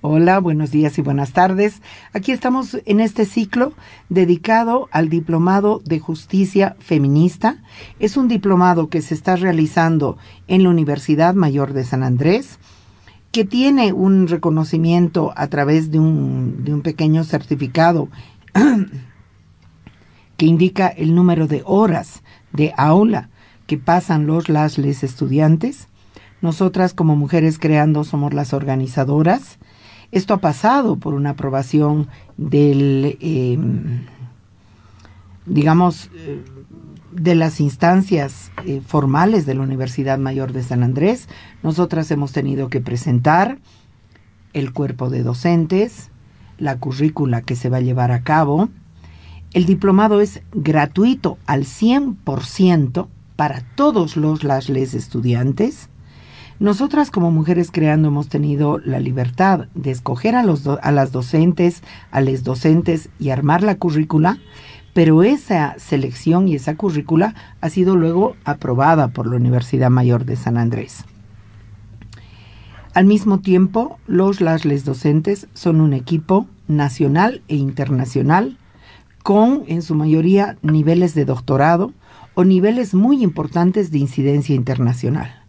Hola, buenos días y buenas tardes. Aquí estamos en este ciclo dedicado al Diplomado de Justicia Feminista. Es un diplomado que se está realizando en la Universidad Mayor de San Andrés, que tiene un reconocimiento a través de un pequeño certificado que indica el número de horas de aula que pasan las estudiantes. Nosotras como Mujeres Creando somos las organizadoras. Esto ha pasado por una aprobación de las instancias formales de la Universidad Mayor de San Andrés. Nosotras hemos tenido que presentar el cuerpo de docentes, la currícula que se va a llevar a cabo. El diplomado es gratuito al 100% para todos las estudiantes. Nosotras como Mujeres Creando hemos tenido la libertad de escoger a las docentes, a les docentes y armar la currícula, pero esa selección y esa currícula ha sido luego aprobada por la Universidad Mayor de San Andrés. Al mismo tiempo, les docentes son un equipo nacional e internacional con, en su mayoría, niveles de doctorado o niveles muy importantes de incidencia internacional.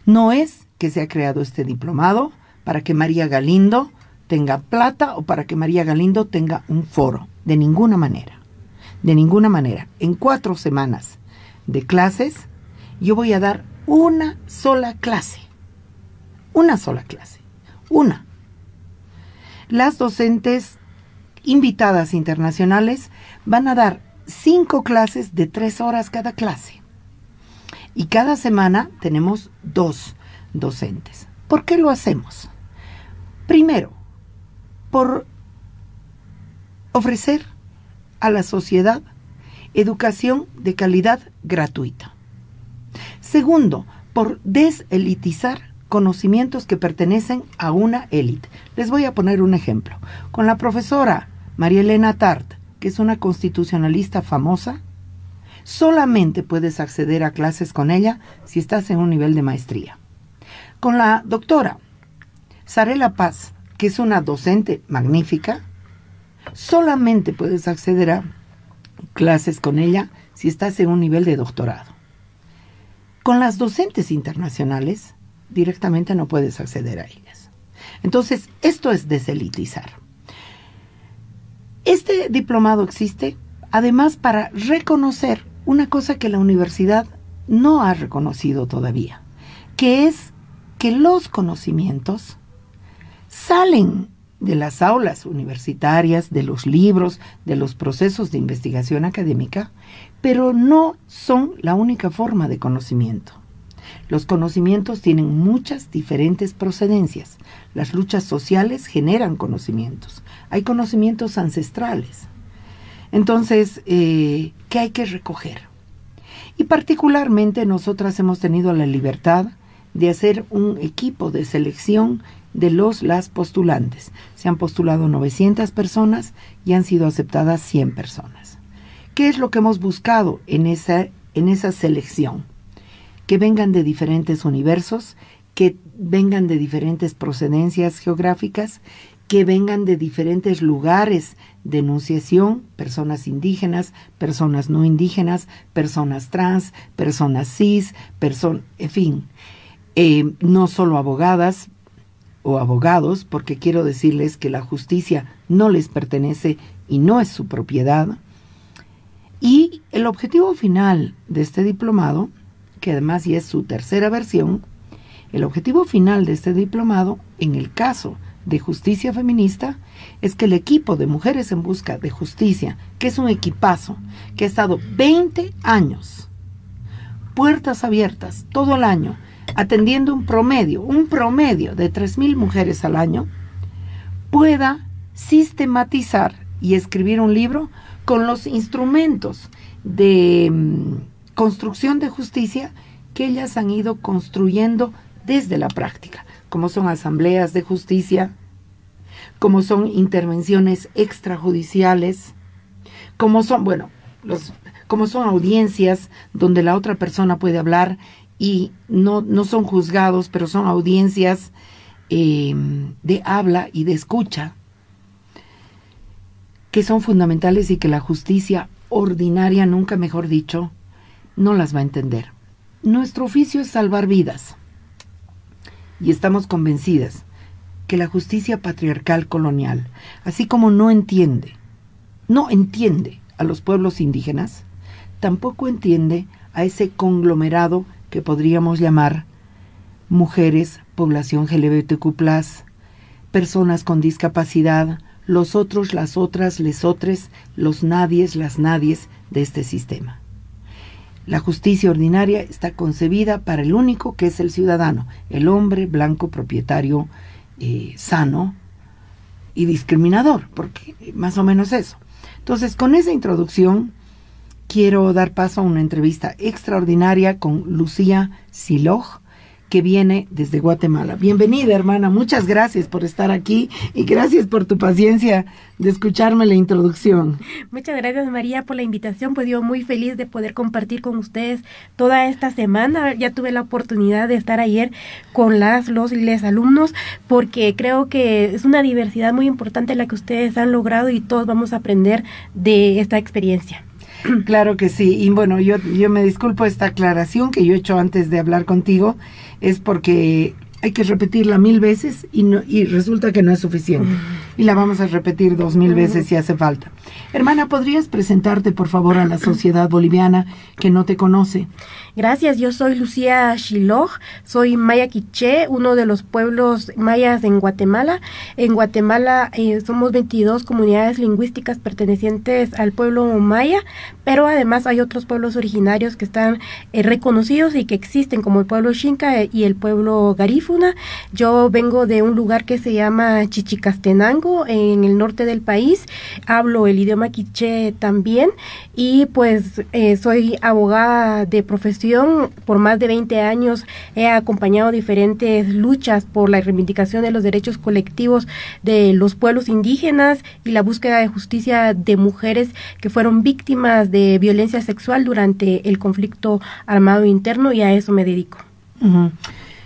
No es que se ha creado este diplomado para que María Galindo tenga plata o para que María Galindo tenga un foro. De ninguna manera. De ninguna manera. En 4 semanas de clases, yo voy a dar una sola clase. Una sola clase. Una. Las docentes invitadas internacionales van a dar 5 clases de 3 horas cada clase. Y cada semana tenemos 2 docentes. ¿Por qué lo hacemos? Primero, por ofrecer a la sociedad educación de calidad gratuita. Segundo, por deselitizar conocimientos que pertenecen a una élite. Les voy a poner un ejemplo. Con la profesora María Elena Tart, que es una constitucionalista famosa, solamente puedes acceder a clases con ella si estás en un nivel de maestría. Con la doctora Sarela Paz, que es una docente magnífica, solamente puedes acceder a clases con ella si estás en un nivel de doctorado. Con las docentes internacionales, directamente no puedes acceder a ellas. Entonces, esto es deselitizar. Este diplomado existe, además, para reconocer una cosa que la universidad no ha reconocido todavía, que es que los conocimientos salen de las aulas universitarias, de los libros, de los procesos de investigación académica, pero no son la única forma de conocimiento. Los conocimientos tienen muchas diferentes procedencias. Las luchas sociales generan conocimientos. Hay conocimientos ancestrales. Entonces, ¿qué hay que recoger? Y particularmente nosotras hemos tenido la libertad de hacer un equipo de selección de las postulantes. Se han postulado 900 personas y han sido aceptadas 100 personas. ¿Qué es lo que hemos buscado en esa selección? Que vengan de diferentes universos, que vengan de diferentes procedencias geográficas, que vengan de diferentes lugares de enunciación, personas indígenas, personas no indígenas, personas trans, personas cis, en fin, no solo abogadas o abogados, porque quiero decirles que la justicia no les pertenece y no es su propiedad. Y el objetivo final de este diplomado, que además ya es su tercera versión, el objetivo final de este diplomado, en el caso de justicia feminista, es que el equipo de Mujeres en Busca de Justicia, que es un equipazo, que ha estado 20 años, puertas abiertas todo el año, atendiendo un promedio de 3,000 mujeres al año, pueda sistematizar y escribir un libro con los instrumentos de construcción de justicia que ellas han ido construyendo desde la práctica, como son asambleas de justicia, como son intervenciones extrajudiciales, como son, como son audiencias donde la otra persona puede hablar y no son juzgados, pero son audiencias de habla y de escucha que son fundamentales y que la justicia ordinaria, nunca mejor dicho, no las va a entender. Nuestro oficio es salvar vidas y estamos convencidas que la justicia patriarcal colonial, así como no entiende a los pueblos indígenas, tampoco entiende a ese conglomerado que podríamos llamar mujeres, población LGBTQ+, personas con discapacidad, los otros, las otras, les otres, los nadies, las nadies de este sistema. La justicia ordinaria está concebida para el único que es el ciudadano, el hombre blanco propietario sano y discriminador, porque más o menos eso. Entonces, con esa introducción, quiero dar paso a una entrevista extraordinaria con Lucía Shiloj, que viene desde Guatemala. Bienvenida, hermana, muchas gracias por estar aquí y gracias por tu paciencia de escucharme la introducción. Muchas gracias, María, por la invitación. Pues yo muy feliz de poder compartir con ustedes toda esta semana. Ya tuve la oportunidad de estar ayer con los y les alumnos, porque creo que es una diversidad muy importante la que ustedes han logrado y todos vamos a aprender de esta experiencia. Claro que sí, y bueno, yo me disculpo esta aclaración que yo he hecho antes de hablar contigo, es porque hay que repetirla 1000 veces y resulta que no es suficiente. Y la vamos a repetir 2000 veces si hace falta. Hermana, ¿podrías presentarte por favor a la sociedad boliviana que no te conoce? Gracias, yo soy Lucía Shiloj, soy maya quiché, uno de los pueblos mayas en Guatemala. En Guatemala somos 22 comunidades lingüísticas pertenecientes al pueblo maya, pero además hay otros pueblos originarios que están reconocidos y que existen, como el pueblo Xinca y el pueblo Garífuna. Yo vengo de un lugar que se llama Chichicastenango, en el norte del país. Hablo el idioma quiché también y pues soy abogada de profesión. Por más de 20 años he acompañado diferentes luchas por la reivindicación de los derechos colectivos de los pueblos indígenas y la búsqueda de justicia de mujeres que fueron víctimas de violencia sexual durante el conflicto armado interno, y a eso me dedico.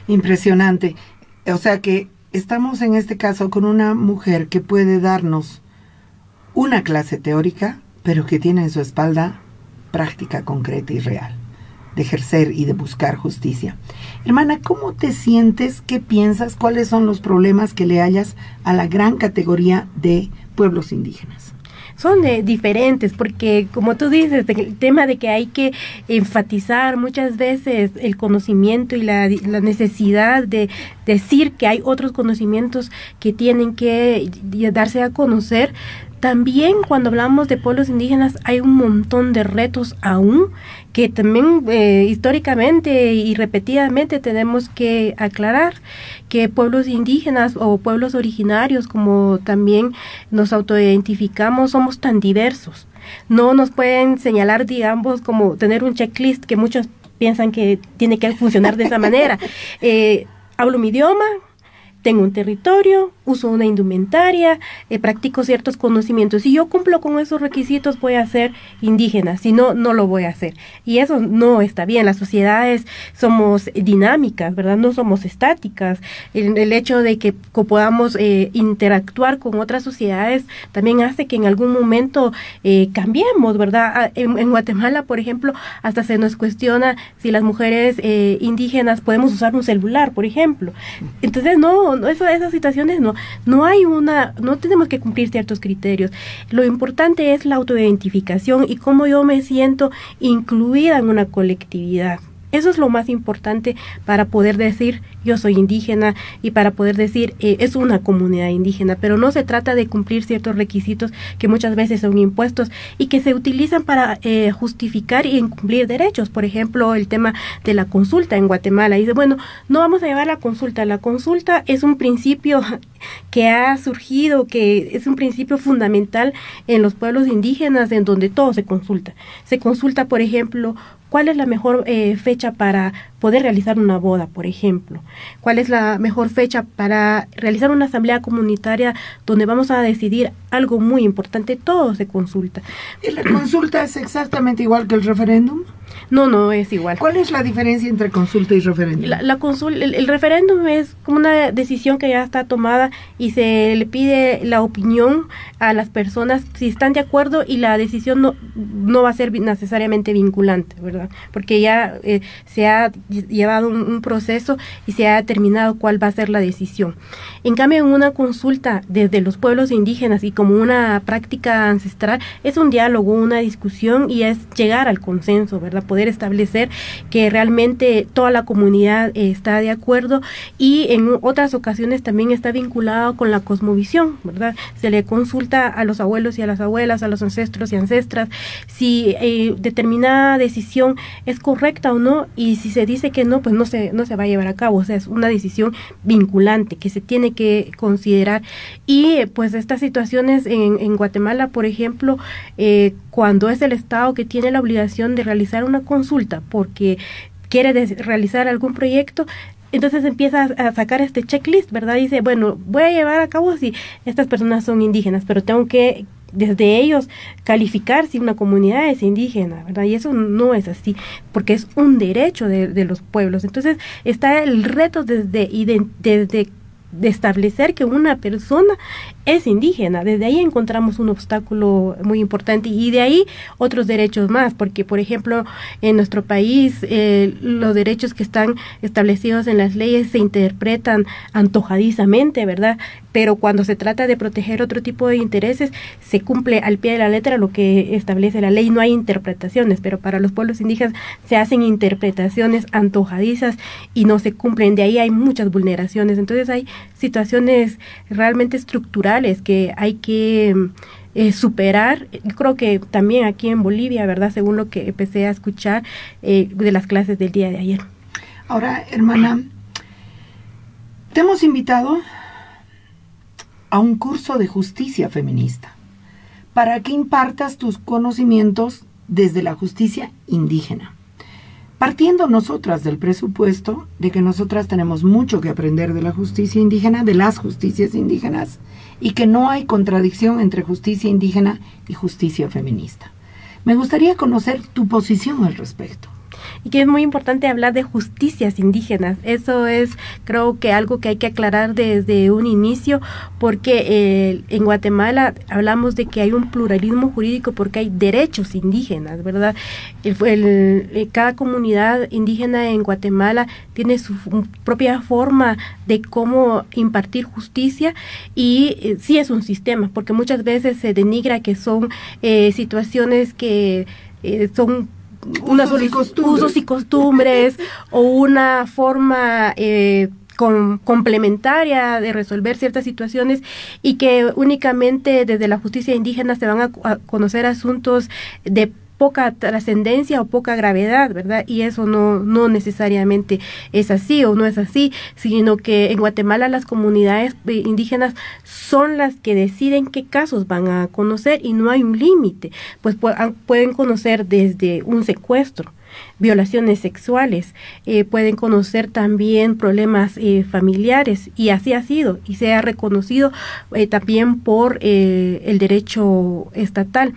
Impresionante. O sea que estamos en este caso con una mujer que puede darnos una clase teórica, pero que tiene en su espalda práctica concreta y real de ejercer y de buscar justicia. Hermana, ¿cómo te sientes? ¿Qué piensas? ¿Cuáles son los problemas que le hallas a la gran categoría de pueblos indígenas? Son diferentes, porque como tú dices, el tema de que hay que enfatizar muchas veces el conocimiento y la necesidad de decir que hay otros conocimientos que tienen que darse a conocer. También cuando hablamos de pueblos indígenas hay un montón de retos aún que también históricamente y repetidamente tenemos que aclarar, que pueblos indígenas o pueblos originarios, como también nos autoidentificamos, somos tan diversos. No nos pueden señalar, digamos, como tener un checklist que muchos piensan que tiene que funcionar de esa manera. Hablo mi idioma, tengo un territorio, uso una indumentaria, practico ciertos conocimientos. Si yo cumplo con esos requisitos, voy a ser indígena. Si no, no lo voy a hacer. Y eso no está bien. Las sociedades somos dinámicas, ¿verdad? No somos estáticas. El hecho de que podamos interactuar con otras sociedades también hace que en algún momento cambiemos, ¿verdad? En Guatemala, por ejemplo, hasta se nos cuestiona si las mujeres indígenas podemos usar un celular, por ejemplo. Entonces, esas situaciones no tenemos que cumplir ciertos criterios. Lo importante es la autoidentificación y cómo yo me siento incluida en una colectividad. Eso es lo más importante para poder decir yo soy indígena y para poder decir es una comunidad indígena, pero no se trata de cumplir ciertos requisitos que muchas veces son impuestos y que se utilizan para justificar y incumplir derechos. Por ejemplo, el tema de la consulta en Guatemala. Y dice, bueno, no vamos a llevar la consulta. La consulta es un principio que ha surgido, que es un principio fundamental en los pueblos indígenas, en donde todo se consulta. Se consulta, por ejemplo, ¿cuál es la mejor fecha para poder realizar una boda, por ejemplo? ¿Cuál es la mejor fecha para realizar una asamblea comunitaria donde vamos a decidir algo muy importante? Todo se consulta. ¿Y la consulta es exactamente igual que el referéndum? No, no es igual. ¿Cuál es la diferencia entre consulta y referéndum? El referéndum es como una decisión que ya está tomada y se le pide la opinión a las personas si están de acuerdo, y la decisión no va a ser necesariamente vinculante, ¿verdad? Porque ya se ha llevado un proceso y se ha determinado cuál va a ser la decisión. En cambio, en una consulta desde los pueblos indígenas y como una práctica ancestral, es un diálogo, una discusión, y es llegar al consenso, ¿verdad? Poder establecer que realmente toda la comunidad está de acuerdo, y en otras ocasiones también está vinculado con la cosmovisión, ¿verdad? Se le consulta a los abuelos y a las abuelas, a los ancestros y ancestras, si determinada decisión es correcta o no, y si se dice que no, pues no se va a llevar a cabo. O sea, es una decisión vinculante que se tiene que considerar. Y pues estas situaciones en Guatemala, por ejemplo, cuando es el Estado que tiene la obligación de realizar una consulta porque quiere realizar algún proyecto, entonces empieza a sacar este checklist, ¿verdad? Dice, bueno, voy a llevar a cabo si estas personas son indígenas, pero tengo que desde ellos calificar si una comunidad es indígena, ¿verdad? Y eso no es así, porque es un derecho de los pueblos. Entonces está el reto desde de establecer que una persona es indígena. Desde ahí encontramos un obstáculo muy importante, y de ahí otros derechos más, porque por ejemplo en nuestro país los derechos que están establecidos en las leyes se interpretan antojadizamente, ¿verdad? Pero cuando se trata de proteger otro tipo de intereses, se cumple al pie de la letra lo que establece la ley, no hay interpretaciones, pero para los pueblos indígenas se hacen interpretaciones antojadizas y no se cumplen. De ahí hay muchas vulneraciones. Entonces hay situaciones realmente estructurales que hay que superar. Yo creo que también aquí en Bolivia, ¿verdad? Según lo que empecé a escuchar de las clases del día de ayer. Ahora, hermana, te hemos invitado a un curso de justicia feminista para que impartas tus conocimientos desde la justicia indígena, partiendo nosotras del presupuesto de que nosotras tenemos mucho que aprender de la justicia indígena, de las justicias indígenas, y que no hay contradicción entre justicia indígena y justicia feminista. Me gustaría conocer tu posición al respecto. Y que es muy importante hablar de justicias indígenas. Eso es, creo que algo que hay que aclarar desde un inicio, porque en Guatemala hablamos de que hay un pluralismo jurídico porque hay derechos indígenas, ¿verdad? Cada comunidad indígena en Guatemala tiene su propia forma de cómo impartir justicia, y sí es un sistema, porque muchas veces se denigra que son situaciones que son usos y costumbres o una forma complementaria de resolver ciertas situaciones, y que únicamente desde la justicia indígena se van a conocer asuntos de poca trascendencia o poca gravedad, ¿verdad? Y eso no necesariamente es así o no es así, sino que en Guatemala las comunidades indígenas son las que deciden qué casos van a conocer, y no hay un límite. Pues pueden conocer desde un secuestro, violaciones sexuales, pueden conocer también problemas familiares, y así ha sido y se ha reconocido también por el derecho estatal.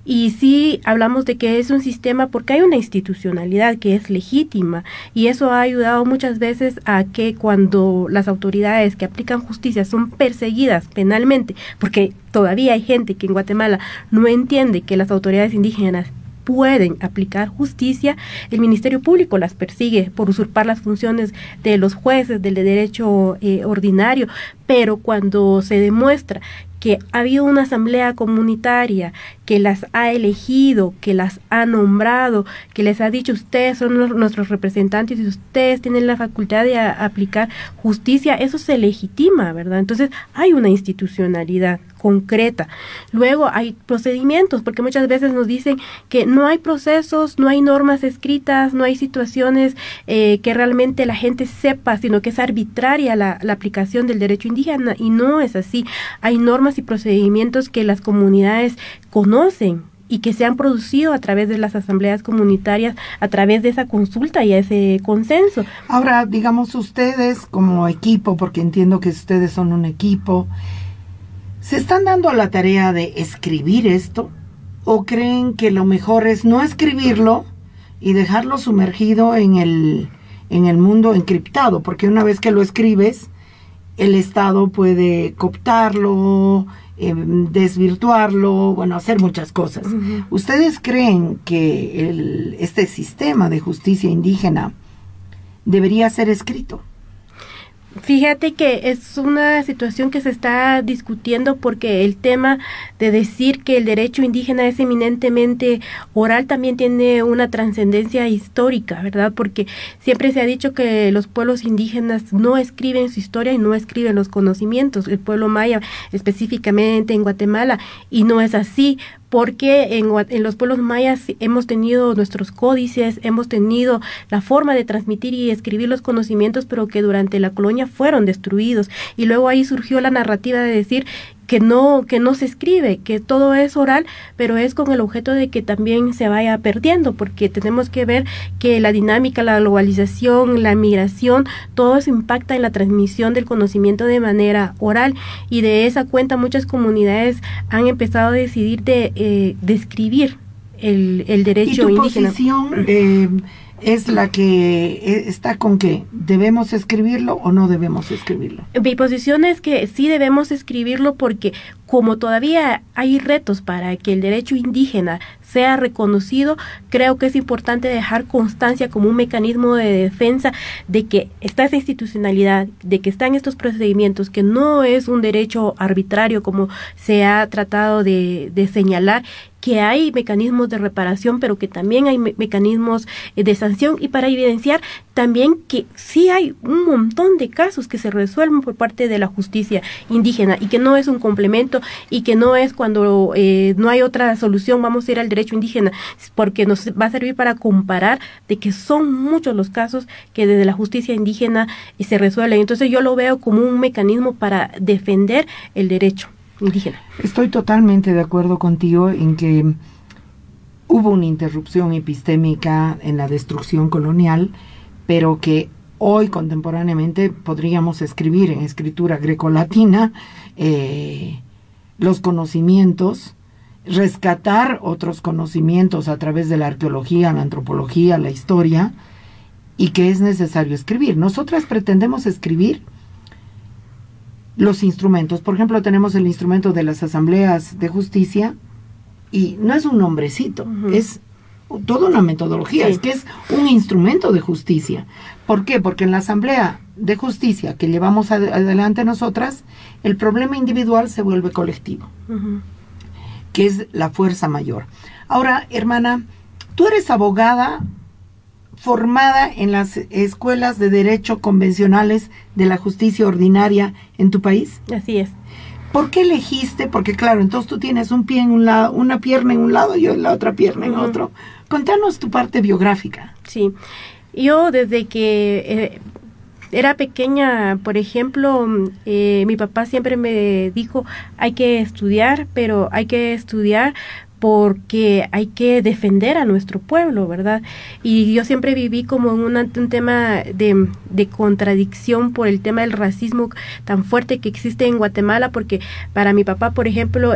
Y sí hablamos de que es un sistema porque hay una institucionalidad que es legítima, y eso ha ayudado muchas veces a que cuando las autoridades que aplican justicia son perseguidas penalmente, porque todavía hay gente que en Guatemala no entiende que las autoridades indígenas pueden aplicar justicia, el Ministerio Público las persigue por usurpar las funciones de los jueces del derecho ordinario. Pero cuando se demuestra que ha habido una asamblea comunitaria que las ha elegido, que las ha nombrado, que les ha dicho ustedes son nuestros representantes y ustedes tienen la facultad de aplicar justicia, eso se legitima, ¿verdad? Entonces hay una institucionalidad concreta. Luego hay procedimientos, porque muchas veces nos dicen que no hay procesos, no hay normas escritas, no hay situaciones que realmente la gente sepa, sino que es arbitraria la aplicación del derecho indígena, y no es así. Hay normas y procedimientos que las comunidades conocen y que se han producido a través de las asambleas comunitarias, a través de esa consulta y ese consenso. Ahora, digamos, ustedes como equipo, porque entiendo que ustedes son un equipo, ¿se están dando a la tarea de escribir esto? ¿O creen que lo mejor es no escribirlo y dejarlo sumergido en el mundo encriptado, porque una vez que lo escribes, el Estado puede cooptarlo, desvirtuarlo, bueno, hacer muchas cosas. ¿Ustedes creen que este sistema de justicia indígena debería ser escrito? Fíjate que es una situación que se está discutiendo porque el tema de decir que el derecho indígena es eminentemente oral también tiene una trascendencia histórica, ¿verdad? Porque siempre se ha dicho que los pueblos indígenas no escriben su historia y no escriben los conocimientos, el pueblo maya específicamente en Guatemala, y no es así. Porque en los pueblos mayas hemos tenido nuestros códices, hemos tenido la forma de transmitir y escribir los conocimientos, pero que durante la colonia fueron destruidos. Y luego ahí surgió la narrativa de decir que no se escribe, que todo es oral, pero es con el objeto de que también se vaya perdiendo, porque tenemos que ver que la dinámica, la globalización, la migración, todo eso impacta en la transmisión del conocimiento de manera oral, y de esa cuenta muchas comunidades han empezado a decidir de escribir el derecho indígena. ¿Y tu posición es la que está con que debemos escribirlo o no debemos escribirlo? Mi posición es que sí debemos escribirlo porque como todavía hay retos para que el derecho indígena sea reconocido, creo que es importante dejar constancia como un mecanismo de defensa de que está esa institucionalidad, de que están estos procedimientos, que no es un derecho arbitrario como se ha tratado de señalar, que hay mecanismos de reparación, pero que también hay mecanismos de sanción, y para evidenciar también que sí hay un montón de casos que se resuelven por parte de la justicia indígena y que no es un complemento y que no es cuando no hay otra solución vamos a ir al derecho indígena, porque nos va a servir para comparar de que son muchos los casos que desde la justicia indígena se resuelven. Entonces yo lo veo como un mecanismo para defender el derecho indígena. Estoy totalmente de acuerdo contigo en que hubo una interrupción epistémica en la destrucción colonial, pero que hoy contemporáneamente podríamos escribir en escritura grecolatina los conocimientos, rescatar otros conocimientos a través de la arqueología, la antropología, la historia, y que es necesario escribir. Nosotras pretendemos escribir los instrumentos. Por ejemplo, tenemos el instrumento de las asambleas de justicia, y no es un nombrecito, es toda una metodología, es que es un instrumento de justicia. ¿Por qué? Porque en la asamblea de justicia que llevamos adelante nosotras, el problema individual se vuelve colectivo, que es la fuerza mayor. Ahora, hermana, tú eres abogada formada en las escuelas de derecho convencionales de la justicia ordinaria en tu país. Así es. ¿Por qué elegiste? Porque claro, entonces tú tienes un pie en un lado, una pierna en un lado y yo en la otra pierna en otro. Contanos tu parte biográfica. Sí, yo desde que era pequeña, por ejemplo, mi papá siempre me dijo, hay que estudiar, pero hay que estudiar porque hay que defender a nuestro pueblo, ¿verdad? Y yo siempre viví como en un tema de contradicción por el tema del racismo tan fuerte que existe en Guatemala, porque para mi papá, por ejemplo,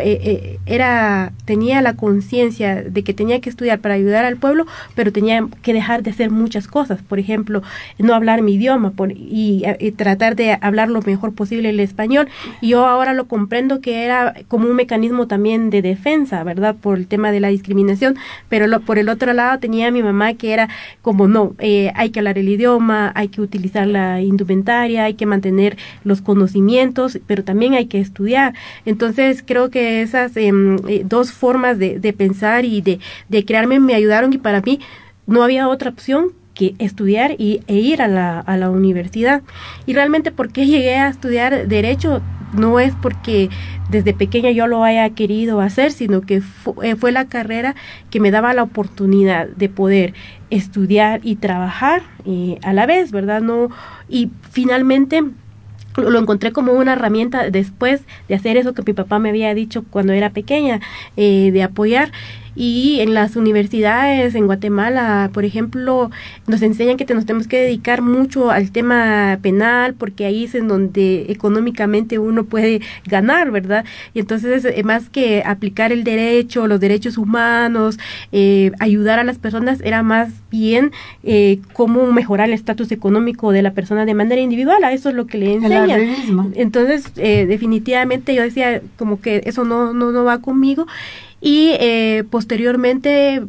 tenía la conciencia de que tenía que estudiar para ayudar al pueblo, pero tenía que dejar de hacer muchas cosas, por ejemplo, no hablar mi idioma y tratar de hablar lo mejor posible el español. Y yo ahora lo comprendo que era como un mecanismo también de defensa, ¿verdad?, por el tema de la discriminación, pero por el otro lado tenía a mi mamá que era como no, hay que hablar el idioma, hay que utilizar la indumentaria, hay que mantener los conocimientos, pero también hay que estudiar. Entonces creo que esas dos formas de pensar y de crearme me ayudaron, y para mí no había otra opción que estudiar e ir a la universidad. Y realmente, ¿por qué llegué a estudiar Derecho? No es porque desde pequeña yo lo haya querido hacer, sino que fue la carrera que me daba la oportunidad de poder estudiar y trabajar a la vez, ¿verdad? No, y finalmente lo encontré como una herramienta después de hacer eso que mi papá me había dicho cuando era pequeña, de apoyar. Y en las universidades en Guatemala, por ejemplo, nos enseñan que nos tenemos que dedicar mucho al tema penal, porque ahí es en donde económicamente uno puede ganar, ¿verdad? Y entonces, más que aplicar el derecho, los derechos humanos, ayudar a las personas, era más bien cómo mejorar el estatus económico de la persona de manera individual. A eso es lo que le enseñan. Entonces, definitivamente yo decía como que eso no va conmigo. Y posteriormente,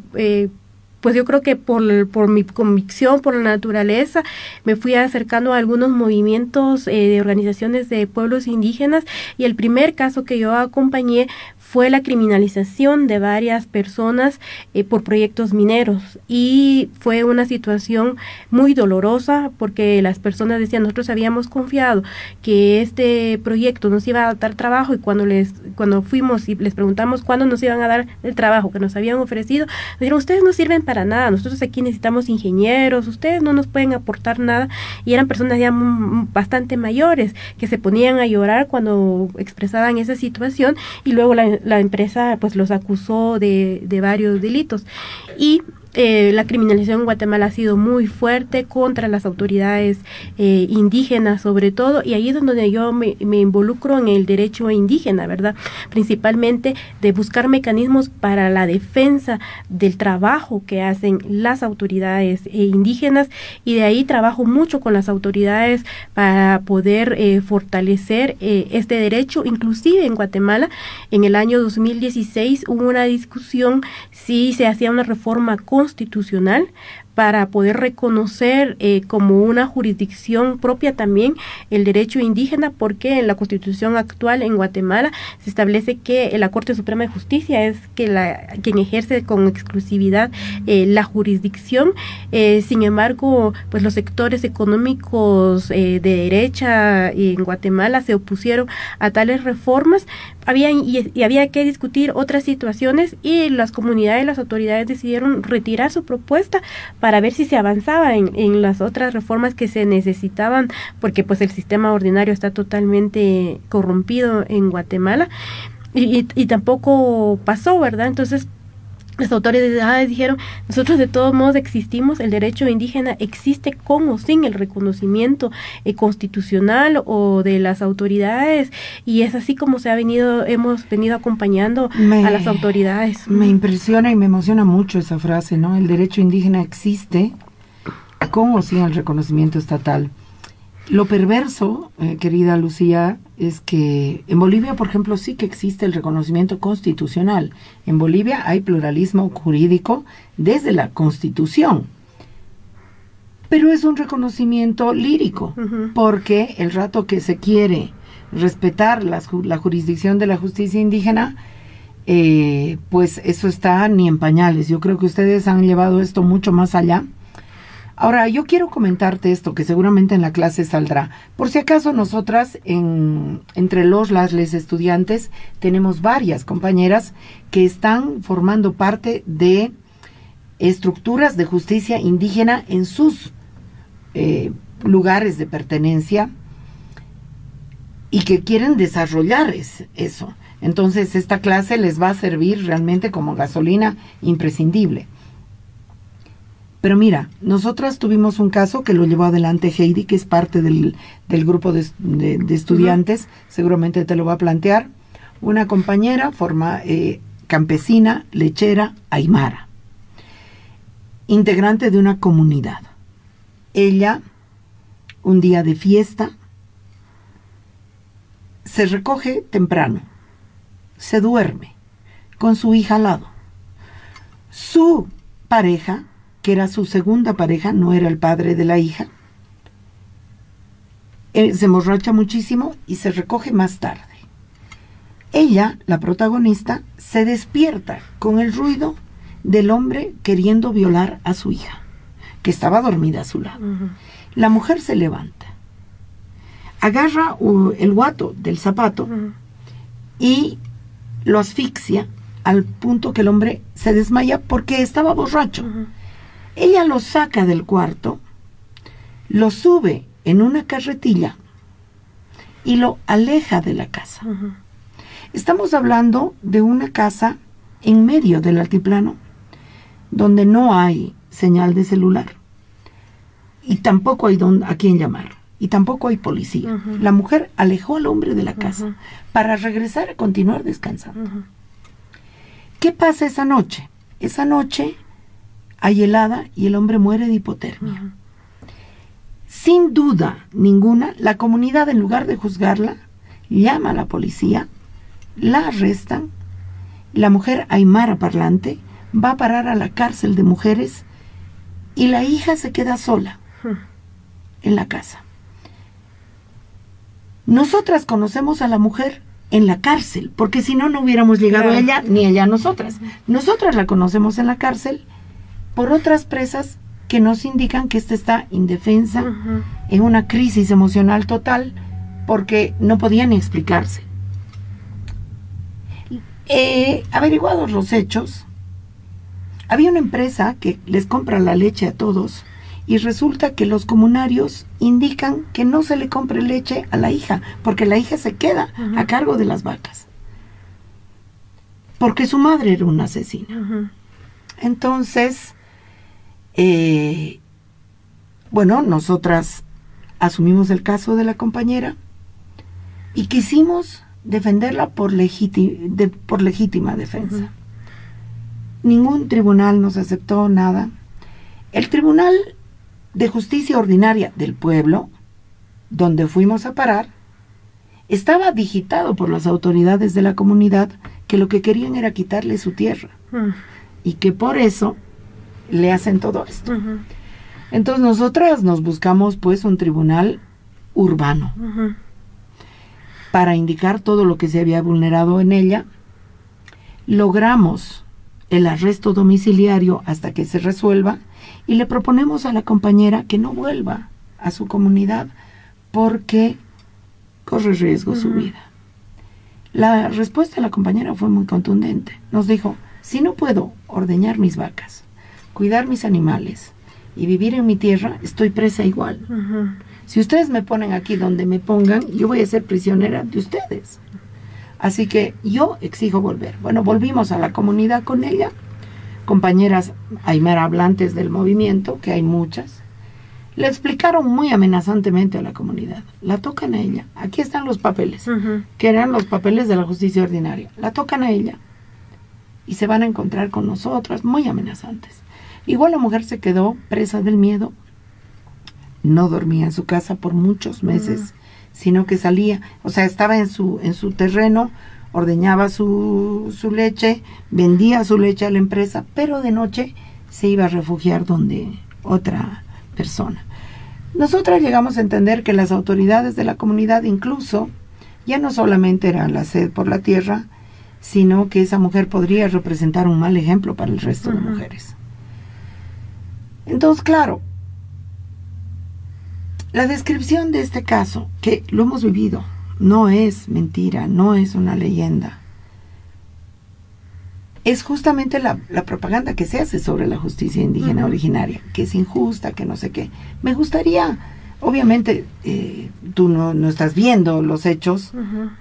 pues yo creo que por mi convicción, por la naturaleza, me fui acercando a algunos movimientos de organizaciones de pueblos indígenas, y el primer caso que yo acompañé fue la criminalización de varias personas por proyectos mineros, y fue una situación muy dolorosa porque las personas decían: nosotros habíamos confiado que este proyecto nos iba a dar trabajo, y cuando fuimos y les preguntamos cuándo nos iban a dar el trabajo que nos habían ofrecido, nos dijeron: ustedes no sirven para nada, nosotros aquí necesitamos ingenieros, ustedes no nos pueden aportar nada. Y eran personas ya bastante mayores que se ponían a llorar cuando expresaban esa situación, y luego la empresa pues los acusó de varios delitos. Y la criminalización en Guatemala ha sido muy fuerte contra las autoridades indígenas, sobre todo, y ahí es donde yo me involucro en el derecho indígena, ¿verdad? Principalmente de buscar mecanismos para la defensa del trabajo que hacen las autoridades indígenas, y de ahí trabajo mucho con las autoridades para poder fortalecer este derecho. Inclusive en Guatemala, en el año 2016 hubo una discusión si se hacía una reforma constitucional para poder reconocer como una jurisdicción propia también el derecho indígena, porque en la Constitución actual en Guatemala se establece que la Corte Suprema de Justicia es quien ejerce con exclusividad la jurisdicción. Sin embargo, pues los sectores económicos de derecha en Guatemala se opusieron a tales reformas. Había que discutir otras situaciones, y las comunidades y las autoridades decidieron retirar su propuesta para ver si se avanzaba en las otras reformas que se necesitaban, porque pues el sistema ordinario está totalmente corrompido en Guatemala, y tampoco pasó, ¿verdad? Entonces las autoridades dijeron: nosotros de todos modos existimos, el derecho indígena existe con o sin el reconocimiento constitucional o de las autoridades, y es así como hemos venido acompañando a las autoridades. Me impresiona y me emociona mucho esa frase, ¿no? El derecho indígena existe con o sin el reconocimiento estatal. Lo perverso, querida Lucía, es que en Bolivia, por ejemplo, sí que existe el reconocimiento constitucional. En Bolivia hay pluralismo jurídico desde la Constitución, pero es un reconocimiento lírico, porque el rato que se quiere respetar la jurisdicción de la justicia indígena, pues eso está ni en pañales. Yo creo que ustedes han llevado esto mucho más allá. Ahora, yo quiero comentarte esto, que seguramente en la clase saldrá. Por si acaso, nosotras, entre las estudiantes, tenemos varias compañeras que están formando parte de estructuras de justicia indígena en sus lugares de pertenencia, y que quieren desarrollar eso. Entonces, esta clase les va a servir realmente como gasolina imprescindible. Pero mira, nosotras tuvimos un caso que lo llevó adelante Heidi, que es parte del grupo de estudiantes, seguramente te lo va a plantear. Una compañera campesina, lechera, aymara, integrante de una comunidad. Ella, un día de fiesta, se recoge temprano, se duerme con su hija al lado. Su pareja, que era su segunda pareja, no era el padre de la hija, se emborracha muchísimo y se recoge más tarde. Ella, la protagonista, se despierta con el ruido del hombre queriendo violar a su hija, que estaba dormida a su lado. La mujer se levanta, agarra el guato del zapato y lo asfixia al punto que el hombre se desmaya porque estaba borracho. Ella lo saca del cuarto, lo sube en una carretilla y lo aleja de la casa. Estamos hablando de una casa en medio del altiplano, donde no hay señal de celular y tampoco hay a quién llamar y tampoco hay policía. La mujer alejó al hombre de la casa para regresar a continuar descansando. ¿Qué pasa esa noche? Esa noche hay helada y el hombre muere de hipotermia. Sin duda ninguna, la comunidad, en lugar de juzgarla, llama a la policía, la arrestan, la mujer aymara parlante va a parar a la cárcel de mujeres y la hija se queda sola en la casa. Nosotras conocemos a la mujer en la cárcel, porque si no, no hubiéramos llegado a ella, ni ella a nosotras. Nosotras la conocemos en la cárcel por otras presas que nos indican que ésta está indefensa, en una crisis emocional total, porque no podía ni explicarse. Averiguados los hechos, había una empresa que les compra la leche a todos y resulta que los comunarios indican que no se le compre leche a la hija, porque la hija se queda a cargo de las vacas, porque su madre era una asesina. Entonces, bueno, nosotras asumimos el caso de la compañera y quisimos defenderla por legítima defensa. Ningún tribunal nos aceptó nada. El Tribunal de Justicia Ordinaria del Pueblo, donde fuimos a parar, estaba digitado por las autoridades de la comunidad que lo que querían era quitarle su tierra y que por eso le hacen todo esto. Entonces nosotras nos buscamos pues un tribunal urbano para indicar todo lo que se había vulnerado en ella. Logramos el arresto domiciliario hasta que se resuelva y le proponemos a la compañera que no vuelva a su comunidad porque corre riesgo su vida. La respuesta de la compañera fue muy contundente. Nos dijo, si no puedo ordeñar mis vacas, cuidar mis animales y vivir en mi tierra, estoy presa igual. Si ustedes me ponen aquí donde me pongan, yo voy a ser prisionera de ustedes. Así que yo exijo volver. Bueno, volvimos a la comunidad con ella, compañeras aymara hablantes del movimiento, que hay muchas. Le explicaron muy amenazantemente a la comunidad. La tocan a ella. Aquí están los papeles, que eran los papeles de la justicia ordinaria. La tocan a ella y se van a encontrar con nosotras, muy amenazantes. Igual la mujer se quedó presa del miedo. No dormía en su casa por muchos meses, sino que salía, o sea, estaba en su terreno, ordeñaba su leche, vendía su leche a la empresa, pero de noche se iba a refugiar donde otra persona. Nosotras llegamos a entender que las autoridades de la comunidad incluso ya no solamente era la sed por la tierra, sino que esa mujer podría representar un mal ejemplo para el resto de mujeres. Entonces, claro, la descripción de este caso, que lo hemos vivido, no es mentira, no es una leyenda. Es justamente la propaganda que se hace sobre la justicia indígena originaria, que es injusta, que no sé qué. Me gustaría, obviamente, tú no estás viendo los hechos,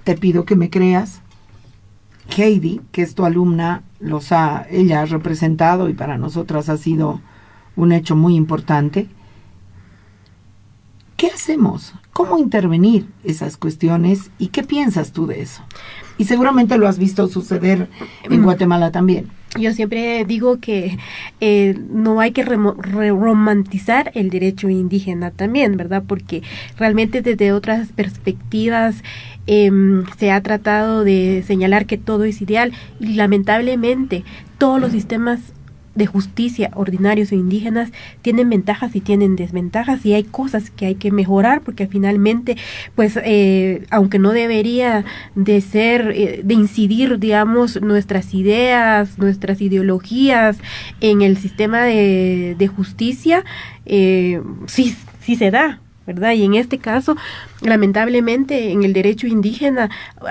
te pido que me creas. Heidi, que es tu alumna, ella ha representado y para nosotras ha sido un hecho muy importante. ¿Qué hacemos? ¿Cómo intervenir esas cuestiones? ¿Y qué piensas tú de eso? Y seguramente lo has visto suceder en Guatemala también. Yo siempre digo que no hay que romantizar el derecho indígena también, ¿verdad? Porque realmente desde otras perspectivas se ha tratado de señalar que todo es ideal y lamentablemente todos los sistemas de justicia ordinarios o indígenas tienen ventajas y tienen desventajas y hay cosas que hay que mejorar porque finalmente pues aunque no debería de ser de incidir digamos nuestras ideas, nuestras ideologías en el sistema de justicia sí se da, ¿verdad? Y en este caso lamentablemente en el derecho indígena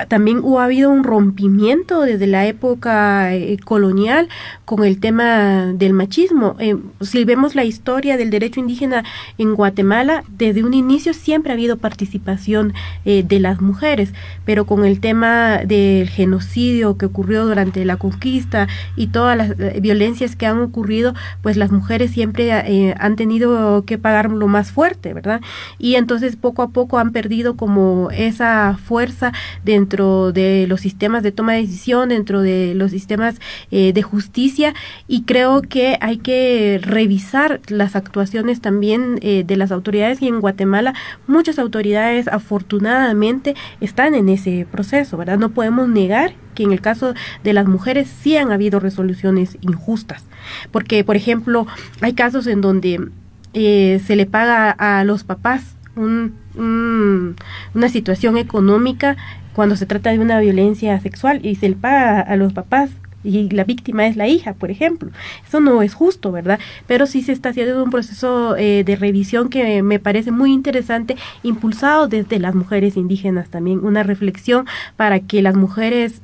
también ha habido un rompimiento desde la época colonial con el tema del machismo. Si vemos la historia del derecho indígena en Guatemala, desde un inicio siempre ha habido participación de las mujeres, pero con el tema del genocidio que ocurrió durante la conquista y todas las violencias que han ocurrido, pues las mujeres siempre han tenido que pagar lo más fuerte, ¿verdad? Y entonces poco a poco han perdido como esa fuerza dentro de los sistemas de toma de decisión, dentro de los sistemas de justicia, y creo que hay que revisar las actuaciones también de las autoridades, y en Guatemala muchas autoridades afortunadamente están en ese proceso, ¿verdad? No podemos negar que en el caso de las mujeres sí han habido resoluciones injustas, porque por ejemplo hay casos en donde se le paga a los papás una situación económica cuando se trata de una violencia sexual, y se le paga a los papás y la víctima es la hija, por ejemplo. Eso no es justo, ¿verdad? Pero sí se está haciendo un proceso de revisión que me parece muy interesante, impulsado desde las mujeres indígenas también, una reflexión para que las mujeres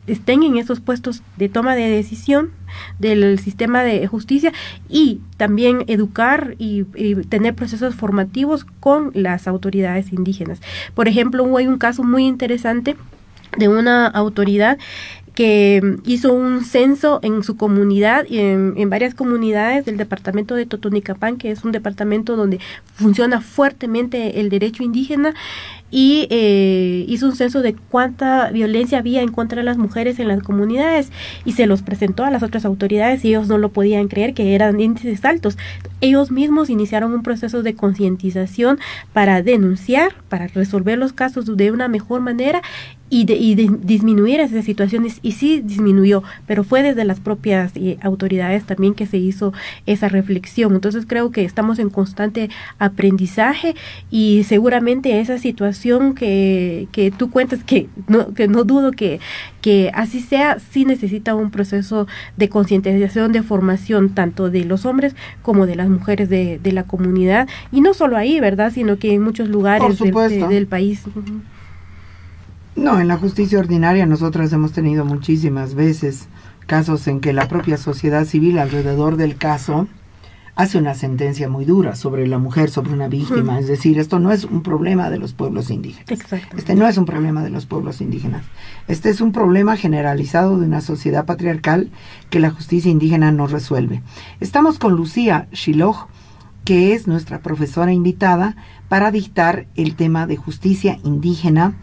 estén en esos puestos de toma de decisión del sistema de justicia, y también educar y tener procesos formativos con las autoridades indígenas. Por ejemplo, hay un caso muy interesante de una autoridad que hizo un censo en su comunidad y en varias comunidades del departamento de Totonicapán, que es un departamento donde funciona fuertemente el derecho indígena, y hizo un censo de cuánta violencia había en contra de las mujeres en las comunidades, y se los presentó a las otras autoridades y ellos no lo podían creer, que eran índices altos. Ellos mismos iniciaron un proceso de concientización para denunciar, para resolver los casos de una mejor manera y disminuir esas situaciones, y sí disminuyó, pero fue desde las propias autoridades también que se hizo esa reflexión. Entonces creo que estamos en constante aprendizaje, y seguramente esa situación que tú cuentas, que no dudo que así sea, sí necesita un proceso de concientización, de formación, tanto de los hombres como de las mujeres de la comunidad, y no solo ahí, ¿verdad?, sino que en muchos lugares del país. No, en la justicia ordinaria nosotras hemos tenido muchísimas veces casos en que la propia sociedad civil alrededor del caso hace una sentencia muy dura sobre la mujer, sobre una víctima. Es decir, esto no es un problema de los pueblos indígenas. Este no es un problema de los pueblos indígenas. Este es un problema generalizado de una sociedad patriarcal que la justicia indígena no resuelve. Estamos con Lucía Shiloj, que es nuestra profesora invitada para dictar el tema de justicia indígena.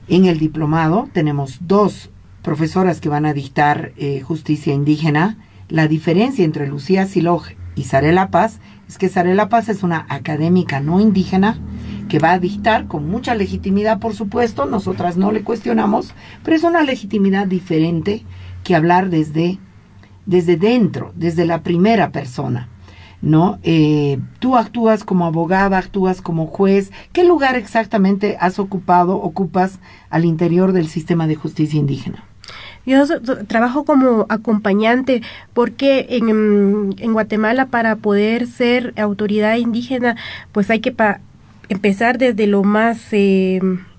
En el diplomado tenemos 2 profesoras que van a dictar justicia indígena. La diferencia entre Lucía Shiloj y Zarela Paz es que Zarela Paz es una académica no indígena que va a dictar con mucha legitimidad, por supuesto, nosotras no le cuestionamos, pero es una legitimidad diferente que hablar desde dentro, desde la primera persona, ¿no? Tú actúas como abogada, actúas como juez. ¿Qué lugar exactamente ocupas al interior del sistema de justicia indígena? Yo trabajo como acompañante, porque en Guatemala, para poder ser autoridad indígena, pues hay que empezar desde lo más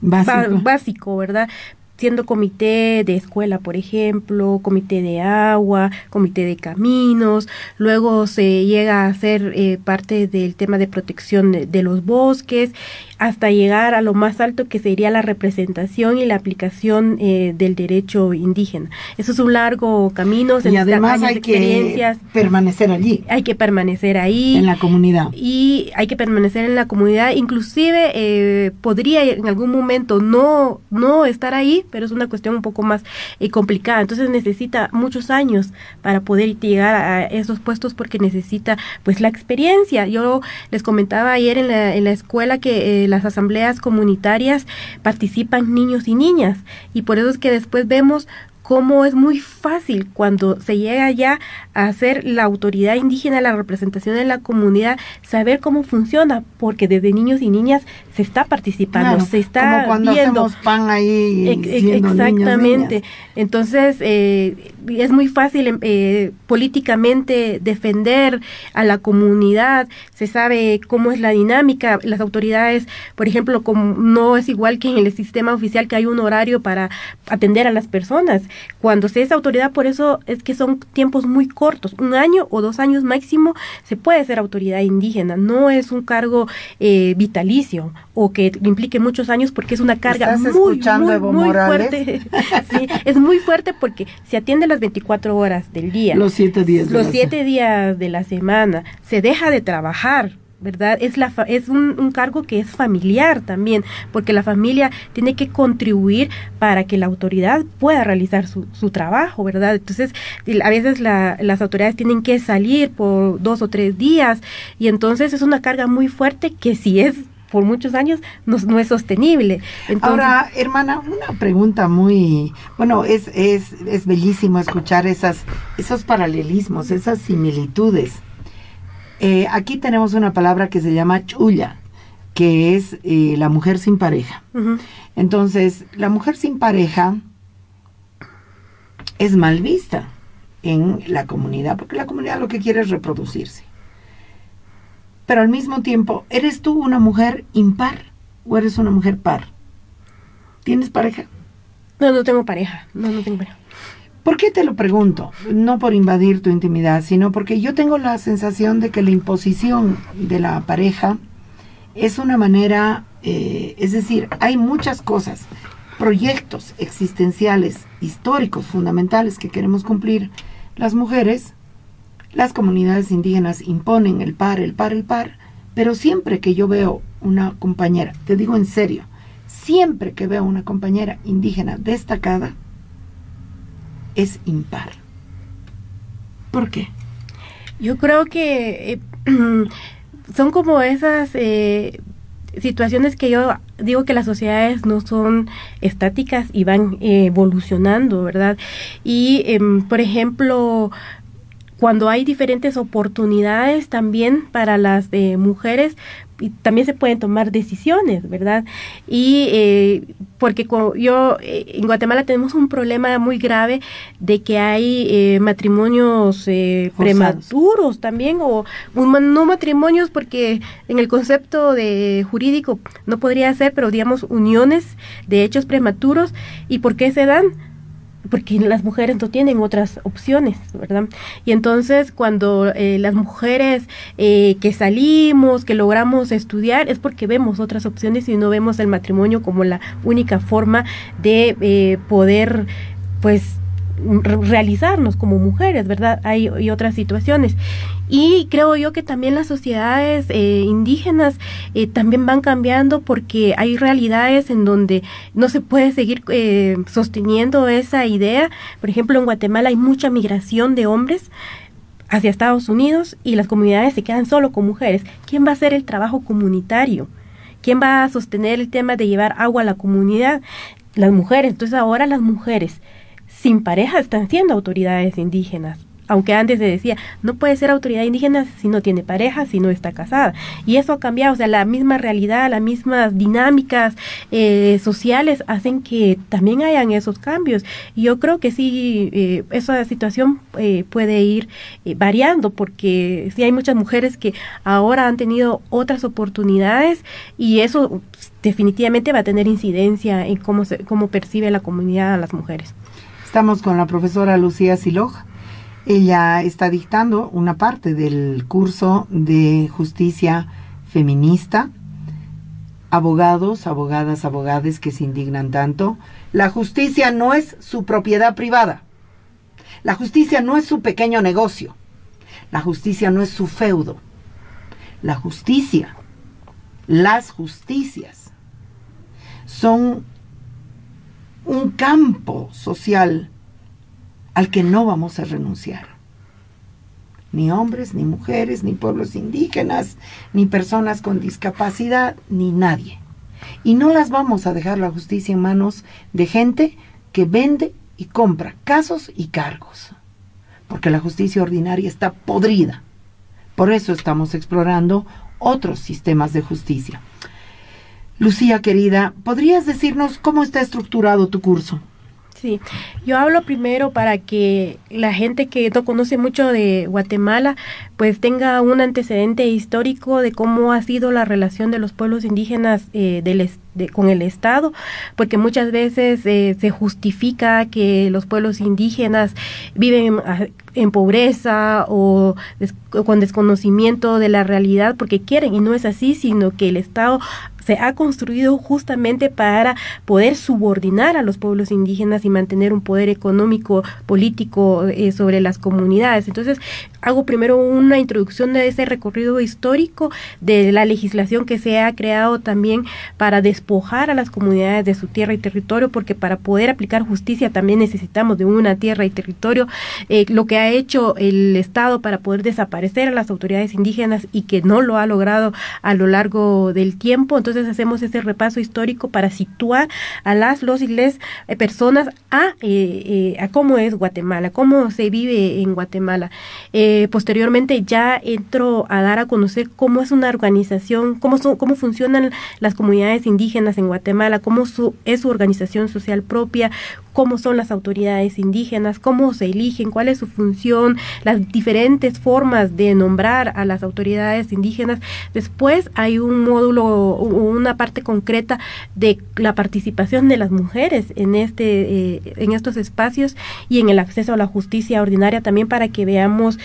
básico, ¿verdad? Siendo comité de escuela, por ejemplo, comité de agua, comité de caminos, luego se llega a ser parte del tema de protección de los bosques, hasta llegar a lo más alto, que sería la representación y la aplicación del derecho indígena. Eso es un largo camino. Y además hay que permanecer allí. Hay que permanecer ahí. En la comunidad. Y hay que permanecer en la comunidad. Inclusive podría en algún momento no estar ahí, pero es una cuestión un poco más complicada. Entonces necesita muchos años para poder llegar a esos puestos, porque necesita pues la experiencia. Yo les comentaba ayer en la escuela que las asambleas comunitarias participan niños y niñas, y por eso es que después vemos cómo es muy fácil cuando se llega ya a ser la autoridad indígena, la representación de la comunidad, saber cómo funciona, porque desde niños y niñas se está participando, claro, se está como cuando viendo. hacemos pan ahí siendo Exactamente. niños, Entonces, es muy fácil políticamente defender a la comunidad, se sabe cómo es la dinámica, las autoridades, por ejemplo, como no es igual que en el sistema oficial que hay un horario para atender a las personas. Cuando se es autoridad, por eso es que son niños muy cortos, 1 año o 2 años máximo se puede ser autoridad indígena, no es un cargo vitalicio o que implique muchos años, porque es una carga muy fuerte. Sí, es muy fuerte porque se atiende las 24 horas del día, los 7 días de la semana, se deja de trabajar, ¿verdad? Es un cargo que es familiar también, porque la familia tiene que contribuir para que la autoridad pueda realizar su trabajo, ¿verdad? Entonces, a veces las autoridades tienen que salir por 2 o 3 días, y entonces es una carga muy fuerte que si es por muchos años no es sostenible. Entonces, ahora, hermana, una pregunta muy, bueno, es bellísimo escuchar esos paralelismos, esas similitudes. Aquí tenemos una palabra que se llama chulla, que es la mujer sin pareja. uh-huh. Entonces, la mujer sin pareja es mal vista en la comunidad, porque la comunidad lo que quiere es reproducirse. Pero al mismo tiempo, ¿eres tú una mujer impar o eres una mujer par? ¿Tienes pareja? No tengo pareja. No tengo pareja. ¿Por qué te lo pregunto? No por invadir tu intimidad, sino porque yo tengo la sensación de que la imposición de la pareja es una manera, es decir, hay muchas cosas, proyectos existenciales, históricos, fundamentales que queremos cumplir las mujeres. Las comunidades indígenas imponen el par, pero siempre que yo veo una compañera, te digo en serio, siempre que veo una compañera indígena destacada, es impar. ¿Por qué? Yo creo que son como esas situaciones que yo digo que las sociedades no son estáticas y van evolucionando, ¿verdad? Y, por ejemplo, cuando hay diferentes oportunidades también para las mujeres, y también se pueden tomar decisiones, ¿verdad? Y porque en Guatemala tenemos un problema muy grave de que hay matrimonios prematuros también, o no matrimonios, porque en el concepto jurídico no podría ser, pero digamos uniones de hechos prematuros. ¿Y por qué se dan? Porque las mujeres no tienen otras opciones, ¿verdad? Y entonces cuando las mujeres que salimos, que logramos estudiar, es porque vemos otras opciones y no vemos el matrimonio como la única forma de poder, pues, realizarnos como mujeres, ¿verdad? Hay otras situaciones. Y creo yo que también las sociedades indígenas también van cambiando, porque hay realidades en donde no se puede seguir sosteniendo esa idea. Por ejemplo, en Guatemala hay mucha migración de hombres hacia Estados Unidos y las comunidades se quedan solo con mujeres. ¿Quién va a hacer el trabajo comunitario? ¿Quién va a sostener el tema de llevar agua a la comunidad? Las mujeres. Entonces ahora las mujeres sin pareja están siendo autoridades indígenas, aunque antes se decía, no puede ser autoridad indígena si no tiene pareja, si no está casada. Y eso ha cambiado, o sea, la misma realidad, las mismas dinámicas sociales hacen que también hayan esos cambios. Y yo creo que sí, esa situación puede ir variando, porque sí hay muchas mujeres que ahora han tenido otras oportunidades, y eso definitivamente va a tener incidencia en cómo percibe la comunidad a las mujeres. Estamos con la profesora Lucía Siloj. Ella está dictando una parte del curso de justicia feminista. Abogados, abogadas, abogades que se indignan tanto. La justicia no es su propiedad privada. La justicia no es su pequeño negocio. La justicia no es su feudo. La justicia, las justicias, son un campo social al que no vamos a renunciar. Ni hombres, ni mujeres, ni pueblos indígenas, ni personas con discapacidad, ni nadie. Y no las vamos a dejar la justicia en manos de gente que vende y compra casos y cargos, porque la justicia ordinaria está podrida. Por eso estamos explorando otros sistemas de justicia. Lucía, querida, ¿podrías decirnos cómo está estructurado tu curso? Sí, yo hablo primero para que la gente que no conoce mucho de Guatemala pues tenga un antecedente histórico de cómo ha sido la relación de los pueblos indígenas con el Estado, porque muchas veces se justifica que los pueblos indígenas viven en pobreza o con desconocimiento de la realidad porque quieren, y no es así, sino que el Estado se ha construido justamente para poder subordinar a los pueblos indígenas y mantener un poder económico, político sobre las comunidades. Entonces, hago primero una introducción de ese recorrido histórico de la legislación que se ha creado también para despojar a las comunidades de su tierra y territorio, porque para poder aplicar justicia también necesitamos de una tierra y territorio. Lo que ha hecho el Estado para poder desaparecer a las autoridades indígenas y que no lo ha logrado a lo largo del tiempo. Entonces hacemos ese repaso histórico para situar a los y les personas a cómo es Guatemala, cómo se vive en Guatemala. Posteriormente ya entro a dar a conocer cómo es una organización, cómo funcionan las comunidades indígenas en Guatemala, es su organización social propia, cómo son las autoridades indígenas, cómo se eligen, cuál es su función, las diferentes formas de nombrar a las autoridades indígenas. Después hay un módulo, una parte concreta de la participación de las mujeres en estos espacios y en el acceso a la justicia ordinaria también, para que veamos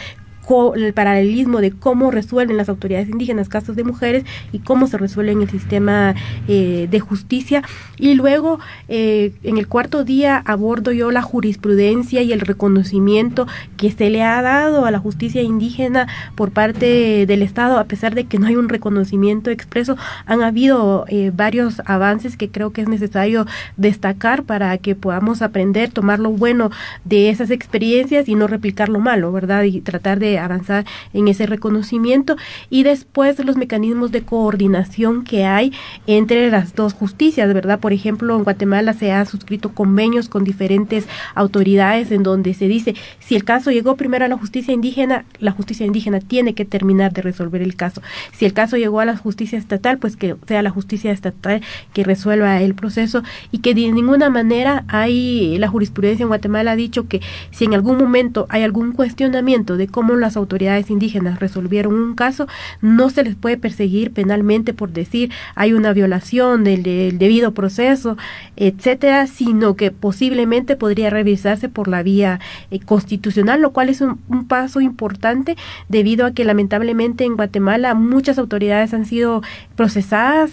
el paralelismo de cómo resuelven las autoridades indígenas casos de mujeres y cómo se resuelve en el sistema de justicia. Y luego, en el cuarto día, abordo yo la jurisprudencia y el reconocimiento que se le ha dado a la justicia indígena por parte del Estado, a pesar de que no hay un reconocimiento expreso. Han habido varios avances que creo que es necesario destacar para que podamos aprender, tomar lo bueno de esas experiencias y no replicar lo malo, ¿verdad? Y tratar de avanzar en ese reconocimiento. Y después los mecanismos de coordinación que hay entre las dos justicias, ¿verdad? Por ejemplo, en Guatemala se han suscrito convenios con diferentes autoridades en donde se dice, si el caso llegó primero a la justicia indígena tiene que terminar de resolver el caso. Si el caso llegó a la justicia estatal, pues que sea la justicia estatal que resuelva el proceso, y que de ninguna manera la jurisprudencia en Guatemala ha dicho que si en algún momento hay algún cuestionamiento de cómo las autoridades indígenas resolvieron un caso, no se les puede perseguir penalmente por decir hay una violación del debido proceso, etcétera, sino que posiblemente podría revisarse por la vía constitucional, lo cual es un paso importante debido a que lamentablemente en Guatemala muchas autoridades han sido procesadas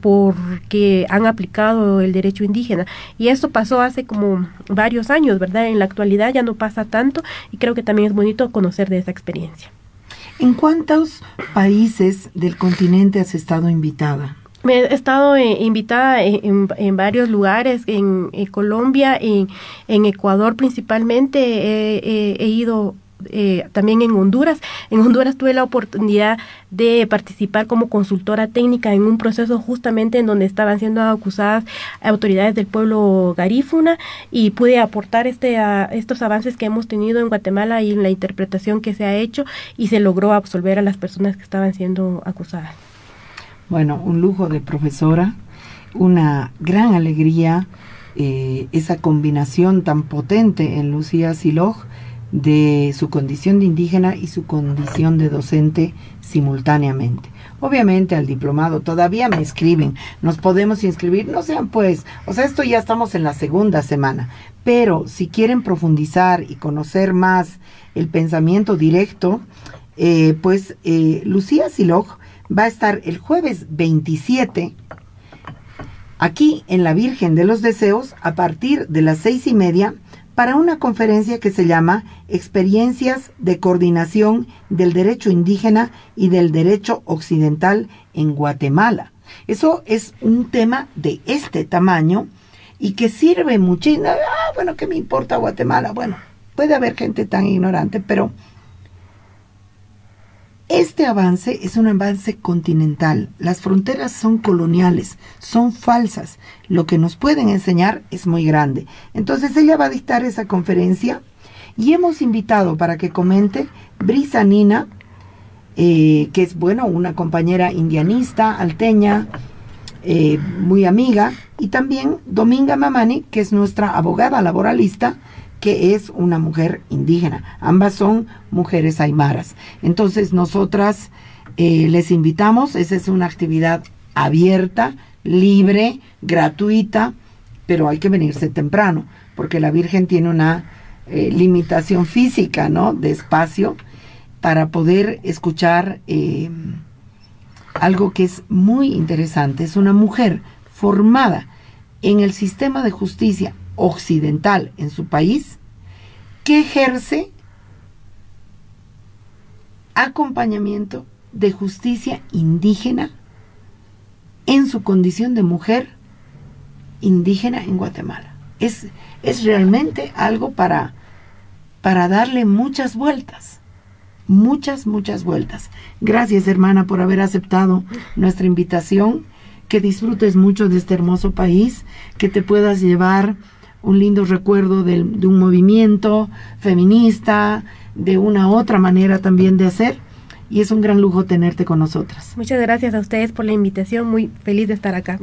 porque han aplicado el derecho indígena, y esto pasó hace como varios años, ¿verdad? En la actualidad ya no pasa tanto, y creo que también es bonito conocer de esa experiencia. ¿En cuántos países del continente has estado invitada? He estado invitada en varios lugares, en Colombia, en Ecuador principalmente, he ido también en Honduras. En Honduras tuve la oportunidad de participar como consultora técnica en un proceso justamente en donde estaban siendo acusadas autoridades del pueblo garífuna, y pude aportar estos avances que hemos tenido en Guatemala y en la interpretación que se ha hecho, y se logró absolver a las personas que estaban siendo acusadas. Bueno, un lujo de profesora, una gran alegría esa combinación tan potente en Lucía Siloj de su condición de indígena y su condición de docente simultáneamente. Obviamente al diplomado todavía me escriben, nos podemos inscribir, no sean pues, o sea, esto ya estamos en la segunda semana, pero si quieren profundizar y conocer más el pensamiento directo, Lucía Siloj va a estar el jueves 27 aquí en la Virgen de los Deseos a partir de las 6:30 para una conferencia que se llama Experiencias de Coordinación del Derecho Indígena y del Derecho Occidental en Guatemala. Eso es un tema de este tamaño y que sirve muchísimo. Bueno, ¿qué me importa Guatemala? Bueno, puede haber gente tan ignorante, pero Este avance es un avance continental. Las fronteras son coloniales, son falsas. Lo que nos pueden enseñar es muy grande. Entonces ella va a dictar esa conferencia y hemos invitado para que comente Brisa Nina, que es, bueno, una compañera indianista, alteña, muy amiga, y también Dominga Mamani, que es nuestra abogada laboralista, que es una mujer indígena. Ambas son mujeres aymaras. Entonces nosotras les invitamos. Esa es una actividad abierta, libre, gratuita, pero hay que venirse temprano, porque la Virgen tiene una limitación física, ¿no?, de espacio, para poder escuchar algo que es muy interesante. Es una mujer formada en el sistema de justicia occidental en su país, que ejerce acompañamiento de justicia indígena en su condición de mujer indígena en Guatemala. Es realmente algo para darle muchas vueltas. Muchas vueltas. Gracias, hermana, por haber aceptado nuestra invitación. Que disfrutes mucho de este hermoso país, que te puedas llevar un lindo recuerdo de un movimiento feminista, de una otra manera también de hacer, y es un gran lujo tenerte con nosotras. Muchas gracias a ustedes por la invitación, muy feliz de estar acá.